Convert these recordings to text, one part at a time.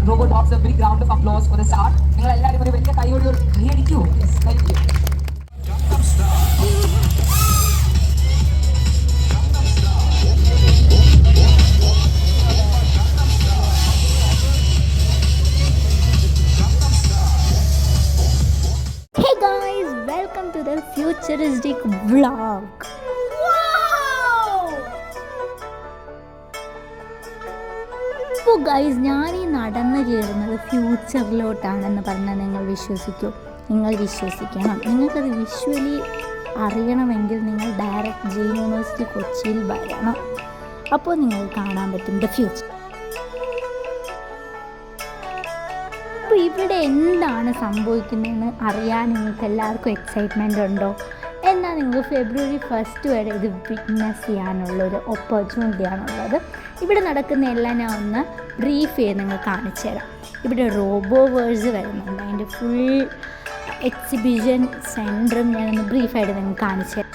Robo Dogs, a big round of applause for the start. നിങ്ങൾ എല്ലാവരും ഒരു വലിയ കൈയടിക്കൂ. Hey guys, welcome to the futuristic vlog. അപ്പോൾ guys, ഞാൻ ഈ നടന്നു കയറുന്നത് ഫ്യൂച്ചറിലോട്ടാണെന്ന് പറഞ്ഞാൽ നിങ്ങൾ വിശ്വസിക്കണം. നിങ്ങൾക്കത് വിഷ്വലി അറിയണമെങ്കിൽ നിങ്ങൾ ഡയറക്റ്റ് ജെയിൻ യൂണിവേഴ്സിറ്റി കൊച്ചിയിൽ വരണം. അപ്പോൾ നിങ്ങൾക്ക് കാണാൻ പറ്റും ദ ഫ്യൂച്ചർ. അപ്പോൾ ഇവിടെ എന്താണ് സംഭവിക്കുന്നതെന്ന് അറിയാൻ നിങ്ങൾക്ക് എല്ലാവർക്കും എക്സൈറ്റ്മെൻ്റ് ഉണ്ടോ? എന്നാൽ നിങ്ങൾക്ക് February 1 വരെ ഇത് വിറ്റ്നസ് ചെയ്യാനുള്ളൊരു ഓപ്പർച്യൂണിറ്റിയാണുള്ളത്. ഇവിടെ നടക്കുന്ന എല്ലാം ഞാൻ ഒന്ന് ബ്രീഫ് ചെയ്ത് നിങ്ങൾ കാണിച്ചു തരാം. ഇവിടെ റോബോവേഴ്സ് വരുന്നുണ്ട്. അതിൻ്റെ ഫുൾ എക്സിബിഷൻ സെൻറ്ററും ഞാനൊന്ന് ബ്രീഫായിട്ട് നിങ്ങൾക്ക് കാണിച്ചു തരാം.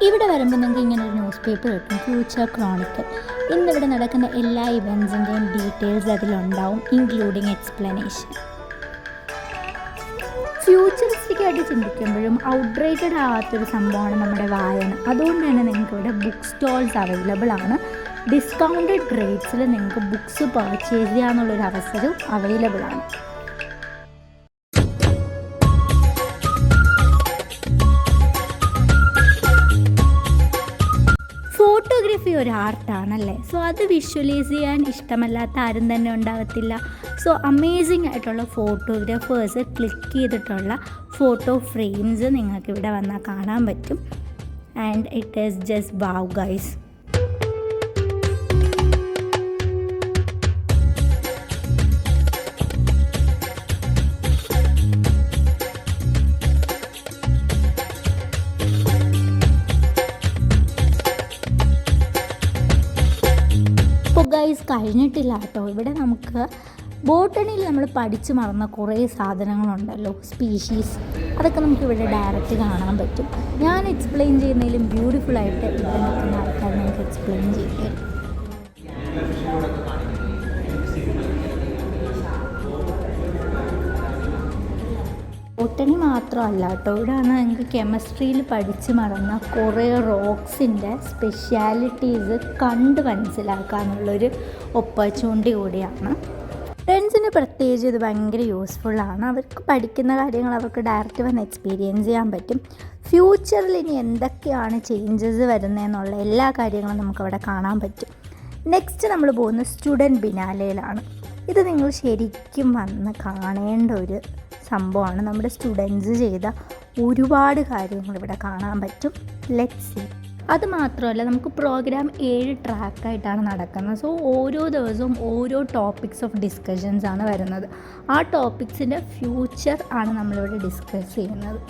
ഇവിടെ വരുമ്പോൾ നിങ്ങൾക്ക് ഇങ്ങനെ ഒരു ന്യൂസ് പേപ്പർ കിട്ടും, ഫ്യൂച്ചർ ക്രോണിക്കൽ. ഇന്നിവിടെ നടക്കുന്ന എല്ലാ ഇവൻറ്റ്സിൻ്റെയും ഡീറ്റെയിൽസ് അതിലുണ്ടാവും, ഇൻക്ലൂഡിങ് എക്സ്പ്ലനേഷൻ. ഫ്യൂച്ചറിസ്റ്റിക്കായിട്ട് ചിന്തിക്കുമ്പോഴും ഔട്ട്ഡേറ്റഡ് ആവാത്തൊരു സംഭവമാണ് നമ്മുടെ വായന. അതുകൊണ്ട് തന്നെ നിങ്ങൾക്ക് ഇവിടെ ബുക്ക് സ്റ്റോൾസ് അവൈലബിൾ ആണ്. ഡിസ്കൗണ്ടഡ് റേറ്റ്സിൽ നിങ്ങൾക്ക് ബുക്സ് പർച്ചേസ് ചെയ്യാന്നുള്ളൊരു അവസരവും അവൈലബിൾ ആണ്. ഫോട്ടോഗ്രാഫി ഒരു ആർട്ടാണല്ലേ. സോ അത് വിഷ്വലൈസ് ചെയ്യാൻ ഇഷ്ടമല്ലാത്ത ആരും തന്നെ ഉണ്ടാകത്തില്ല. സോ അമേസിങ് ആയിട്ടുള്ള ഫോട്ടോഗ്രാഫേഴ്സ് ക്ലിക്ക് ചെയ്തിട്ടുള്ള ഫോട്ടോ ഫ്രെയിംസ് നിങ്ങൾക്ക് ഇവിടെ വന്നാൽ കാണാൻ പറ്റും. And it is just wow guys. ഇപ്പോൾ ഗൈസ് കഴിഞ്ഞിട്ടില്ല കേട്ടോ. ഇവിടെ നമുക്ക് ബോട്ടണിയിൽ നമ്മൾ പഠിച്ചു മറന്ന കുറേ സാധനങ്ങളുണ്ടല്ലോ, സ്പീഷീസ്, അതൊക്കെ നമുക്ക് ഇവിടെ ഡയറക്റ്റ് കാണാൻ പറ്റും. ഞാൻ എക്സ്പ്ലെയിൻ ചെയ്യുന്നതിലും ബ്യൂട്ടിഫുള്ളായിട്ട് ഇവിടെ നിൽക്കുന്ന ആൾക്കാർ നമുക്ക് എക്സ്പ്ലെയിൻ ചെയ്തു. ബോട്ടണി മാത്രമല്ല കേട്ടോ, ഇവിടെയാണ് നിങ്ങൾക്ക് കെമിസ്ട്രിയിൽ പഠിച്ച് മറന്ന കുറേ റോക്സിൻ്റെ സ്പെഷ്യാലിറ്റീസ് കണ്ട് മനസ്സിലാക്കാനുള്ളൊരു ഓപ്പർച്യൂണിറ്റി കൂടിയാണ്. ഫ്രണ്ട്സിന് പ്രത്യേകിച്ച് ഇത് ഭയങ്കര യൂസ്ഫുള്ളാണ്. അവർക്ക് പഠിക്കുന്ന കാര്യങ്ങൾ അവർക്ക് ഡയറക്റ്റ് വന്ന് എക്സ്പീരിയൻസ് ചെയ്യാൻ പറ്റും. ഫ്യൂച്ചറിൽ ഇനി എന്തൊക്കെയാണ് ചേഞ്ചസ് വരുന്നതെന്നുള്ള എല്ലാ കാര്യങ്ങളും നമുക്കവിടെ കാണാൻ പറ്റും. നെക്സ്റ്റ് നമ്മൾ പോകുന്ന സ്റ്റുഡൻറ്റ് ബിനാലയിലാണ്. ഇത് നിങ്ങൾ ശരിക്കും വന്ന് കാണേണ്ട ഒരു സംഭവമാണ്. നമ്മുടെ സ്റ്റുഡൻസ് ചെയ്ത ഒരുപാട് കാര്യങ്ങൾ ഇവിടെ കാണാൻ പറ്റും. Let's see. അതുമാത്രമല്ല, നമുക്ക് പ്രോഗ്രാം 7 ട്രാക്കായിട്ടാണ് നടക്കുന്നത്. സോ ഓരോ ദിവസവും ഓരോ ടോപ്പിക്സ് ഓഫ് ഡിസ്കഷൻസ് ആണ് വരുന്നത്. ആ ടോപ്പിക്സിൻ്റെ ഫ്യൂച്ചർ ആണ് നമ്മളിവിടെ ഡിസ്കസ് ചെയ്യുന്നത്.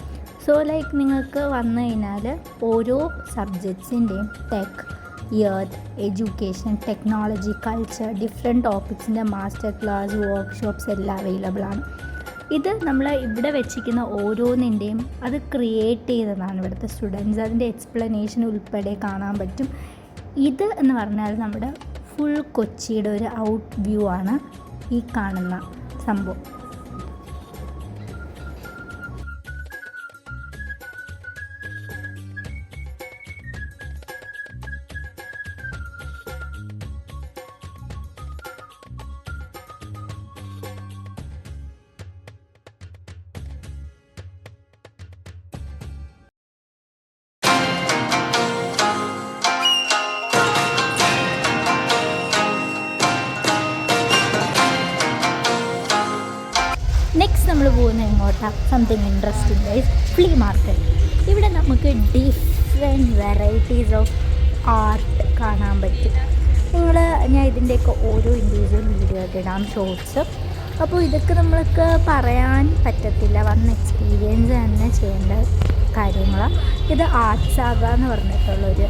സോ ലൈക്ക് നിങ്ങൾക്ക് വന്നു കഴിഞ്ഞാൽ ഓരോ സബ്ജക്ട്സിൻ്റെയും tech, earth, education, technology, culture, different ടോപ്പിക്സിൻ്റെ മാസ്റ്റർ ക്ലാസ്, വർക്ക്ഷോപ്സ് എല്ലാം അവൈലബിൾ ആണ്. ഇത് നമ്മൾ ഇവിടെ വെച്ചിരിക്കുന്ന ഓരോന്നിൻ്റെയും അത് ക്രിയേറ്റ് ചെയ്തതാണ് ഇവിടുത്തെ സ്റ്റുഡൻസ്. അതിൻ്റെ എക്സ്പ്ലനേഷൻ ഉൾപ്പെടെ കാണാൻ പറ്റും. ഇത് എന്ന് പറഞ്ഞാൽ നമ്മുടെ ഫുൾ കൊച്ചിയുടെ ഒരു ഔട്ട് വ്യൂ ആണ്. ഈ കാണുന്ന സംഭവം. നെക്സ്റ്റ് നമ്മൾ പോകുന്നത് എങ്ങോട്ടാണ്? Something interesting guys, flea market. ഇവിടെ നമുക്ക് ഡിഫറെൻറ്റ് വെറൈറ്റീസ് ഓഫ് ആർട്ട് കാണാൻ പറ്റും. ഞാൻ ഇതിൻ്റെയൊക്കെ ഓരോ ഇൻഡിവിജ്വൽ വീഡിയോ ആയിട്ട് ഇടാം, ഷോർട്സ്. അപ്പോൾ ഇതൊക്കെ നമ്മൾക്ക് പറയാൻ പറ്റത്തില്ല, വന്ന് എക്സ്പീരിയൻസ് തന്നെ ചെയ്യേണ്ട കാര്യങ്ങളാണ്. ഇത് ആർട്ട് സാഗ എന്ന് പറഞ്ഞിട്ടുള്ളൊരു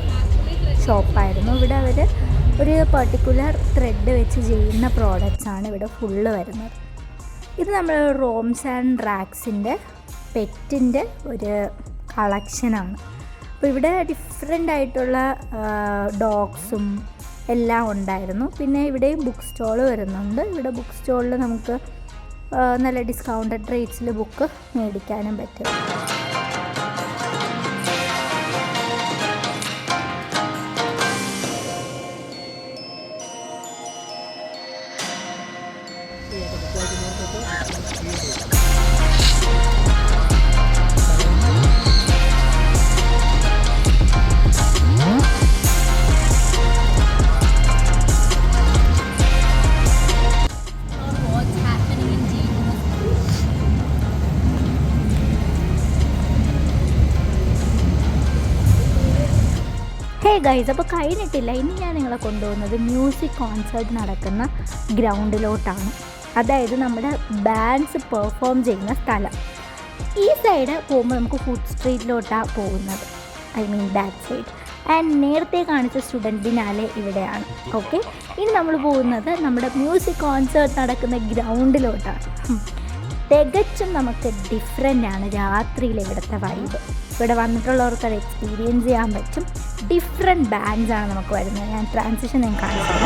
ഷോപ്പായിരുന്നു. ഇവിടെ അവർ ഒരു പർട്ടിക്കുലർ ത്രെഡ് വെച്ച് ചെയ്യുന്ന പ്രോഡക്റ്റ്സാണ് ഇവിടെ ഫുള്ള് വരുന്നത്. ഇത് നമ്മൾ റോംസ് ആൻഡ് റാക്സിൻ്റെ പെറ്റിൻ്റെ ഒരു കളക്ഷനാണ്. അപ്പോൾ ഇവിടെ ഡിഫറെൻ്റ് ആയിട്ടുള്ള ഡോഗ്സും എല്ലാം ഉണ്ടായിരുന്നു. പിന്നെ ഇവിടെയും ബുക്ക് സ്റ്റോൾ വരുന്നുണ്ട്. ഇവിടെ ബുക്ക് സ്റ്റോളിൽ നമുക്ക് നല്ല ഡിസ്കൗണ്ടഡ് റേറ്റ്സിൽ ബുക്ക് മേടിക്കാനും പറ്റും. ഹേ ഗൈസ്, അപ്പോൾ കഴിഞ്ഞിട്ടില്ല. ഇനി ഞാൻ നിങ്ങളെ കൊണ്ടുപോകുന്നത് മ്യൂസിക് കോൺസേർട്ട് നടക്കുന്ന ഗ്രൗണ്ടിലോട്ടാണ്. അതായത് നമ്മുടെ ബാൻഡ്സ് പെർഫോം ചെയ്യുന്ന സ്ഥലം. ഈ സൈഡ് പോകുമ്പോൾ നമുക്ക് ഫുഡ് സ്ട്രീറ്റിലോട്ടാണ് പോകുന്നത്, I mean back side. And നേരത്തെ കാണിച്ച സ്റ്റുഡൻറ്റ് ബിനാലെ ഇവിടെയാണ്. ഓക്കെ, ഇനി നമ്മൾ പോകുന്നത് നമ്മുടെ മ്യൂസിക് കോൺസേർട്ട് നടക്കുന്ന ഗ്രൗണ്ടിലോട്ടാണ്. തികച്ചും നമുക്ക് ഡിഫറെൻ്റ് ആണ് രാത്രിയിൽ ഇവിടുത്തെ വൈബ്. ഇവിടെ വന്നിട്ടുള്ളവർക്ക് അത് എക്സ്പീരിയൻസ് ചെയ്യാൻ പറ്റും. ഡിഫറെൻറ്റ് ബാൻഡ്സാണ് നമുക്ക് വരുന്നത്. ഞാൻ ട്രാൻസിഷൻ ഞാൻ കാണിച്ചത്.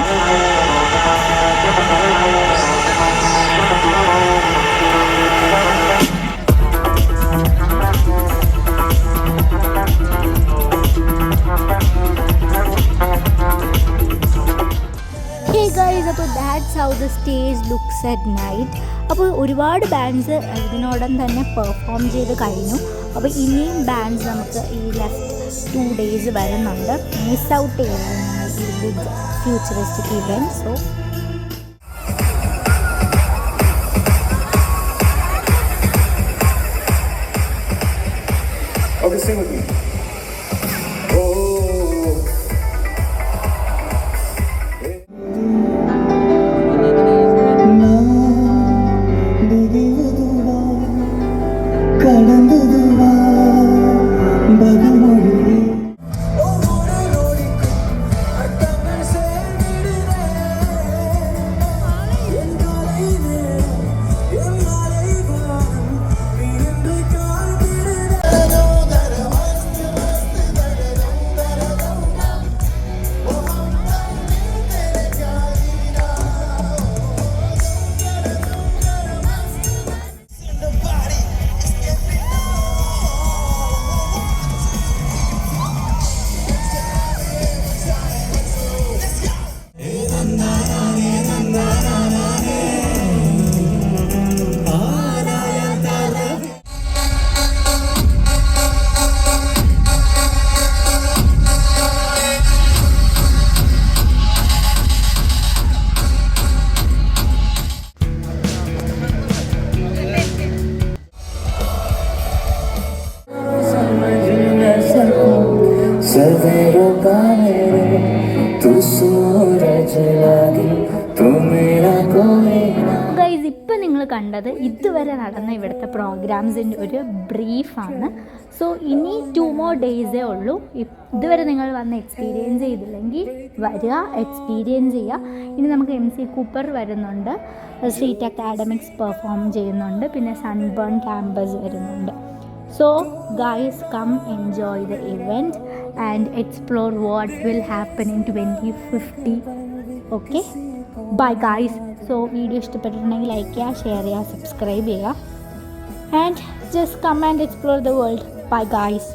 അപ്പോൾ that's how the stage looks at night. അപ്പോൾ ഒരുപാട് ബാൻഡ്സ് ഇതിനോടം തന്നെ പെർഫോം ചെയ്ത് കഴിഞ്ഞു. അപ്പോൾ ഇനിയും ബാൻഡ്സ് നമുക്ക് ഈ നെക്സ്റ്റ് 2 days വരുന്നുണ്ട്. മിസ് ഔട്ട് ചെയ്യുന്നത് ഈ big futuristic event. So Okay, sing with me. Guys, ഇപ്പം നിങ്ങൾ കണ്ടത് ഇതുവരെ നടന്ന ഇവിടുത്തെ പ്രോഗ്രാംസിൻ്റെ ഒരു ബ്രീഫാണ്. സോ ഇനി 2 more days ഉള്ളൂ. ഇതുവരെ നിങ്ങൾ വന്ന് എക്സ്പീരിയൻസ് ചെയ്തില്ലെങ്കിൽ വരിക, എക്സ്പീരിയൻസ് ചെയ്യുക. ഇനി നമുക്ക് MC കൂപ്പർ വരുന്നുണ്ട്, സ്ട്രീറ്റ് അക്കാഡമിക്സ് പെർഫോം ചെയ്യുന്നുണ്ട്, പിന്നെ സൺബേൺ ക്യാമ്പസ് വരുന്നുണ്ട്. So guys, come enjoy the event and explore what will happen in 2050. Okay, bye guys. So video ഇഷ്ടപ്പെട്ടിട്ടുണ്ടെങ്കിൽ ലൈക്ക് ചെയ്യുക, ഷെയർ ചെയ്യുക, സബ്സ്ക്രൈബ് ചെയ്യുക. And just come and explore the world. Bye guys.